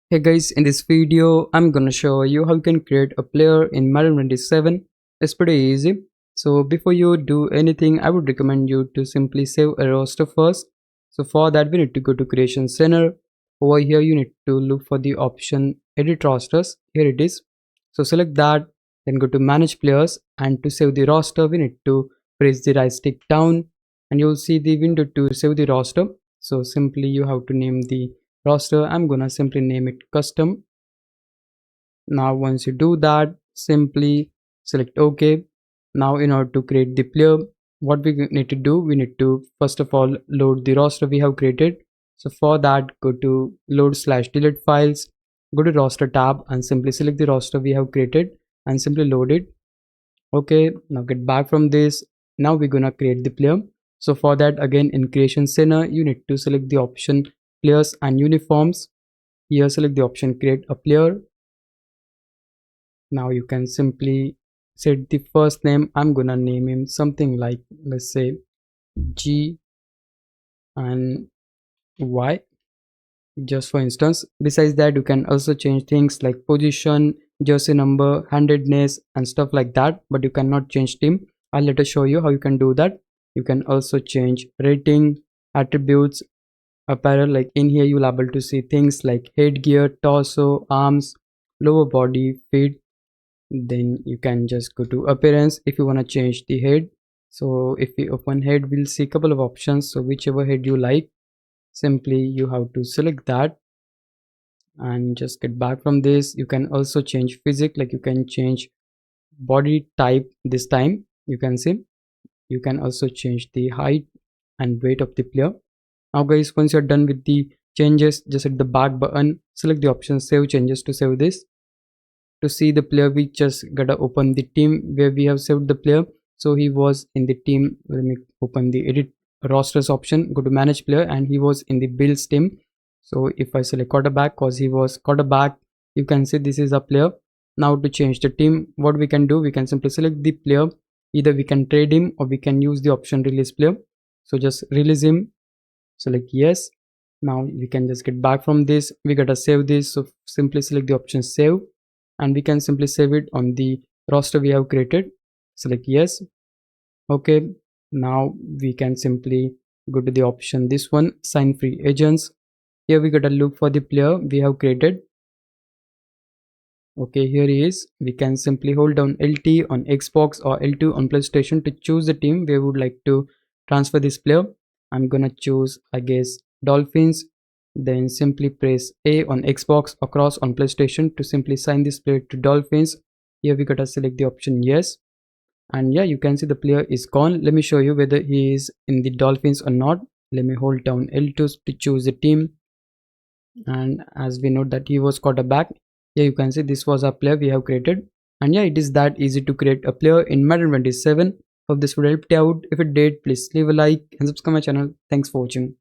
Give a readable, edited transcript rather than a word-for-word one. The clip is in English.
Hey guys, in this video, I'm gonna show you how you can create a player in Madden 27. It's pretty easy. So before you do anything, I would recommend you to simply save a roster first. So for that, we need to go to Creation Center. Over here, you need to look for the option Edit Rosters. Here it is. So select that, then go to Manage Players, and to save the roster, we need to press the right stick down, and you'll see the window to save the roster. So simply you have to name the roster. I'm gonna simply name it custom. Now once you do that, simply select OK. Now in order to create the player, what we need to do, we need to first of all load the roster we have created. So for that, go to load/delete files, go to roster tab and simply select the roster we have created and simply load it. Okay, now get back from this. Now we're gonna create the player. So for that, again in Creation Center, you need to select the option players and uniforms. Here select the option create a player. Now you can simply set the first name. I'm gonna name him something like, let's say, G and Y, just for instance. Besides that, you can also change things like position, jersey number, handedness and stuff like that, but you cannot change team. I'll later show you how you can do that. You can also change rating, attributes, apparel. Like in here you'll able to see things like headgear, torso, arms, lower body, feet. Then you can just go to appearance if you want to change the head. So if we open head, we'll see a couple of options. So whichever head you like, simply you have to select that and just get back from this. You can also change physique, like you can change body type. This time you can see, you can also change the height and weight of the player. Now guys, once you're done with the changes, just hit the back button, select the option save changes to save this. To see the player, we just gotta open the team where we have saved the player. So he was in the team. Let me open the edit rosters option, go to manage player, and he was in the Bills team. So if I select quarterback, cause he was quarterback, you can see this is a player. Now to change the team, what we can do, we can simply select the player. Either we can trade him or we can use the option release player. So just release him, select yes. Now we can just get back from this. We gotta save this, so simply select the option save, and we can simply save it on the roster we have created. Select yes. Okay, now we can simply go to the option, this one, sign free agents. Here we gotta look for the player we have created. Okay, here he is. We can simply hold down LT on Xbox or L2 on PlayStation to choose the team we would like to transfer this player. I'm gonna choose, I guess, Dolphins. Then simply press A on Xbox or cross on PlayStation to simply sign this player to Dolphins. Here we gotta select the option yes. And yeah, you can see the player is gone. Let me show you whether he is in the Dolphins or not. Let me hold down L2 to choose the team. And as we know that he was quarterback, yeah, you can see this was a player we have created. And yeah, it is that easy to create a player in Madden 27. Hope this would help you out. If it did, please leave a like and subscribe my channel. Thanks for watching.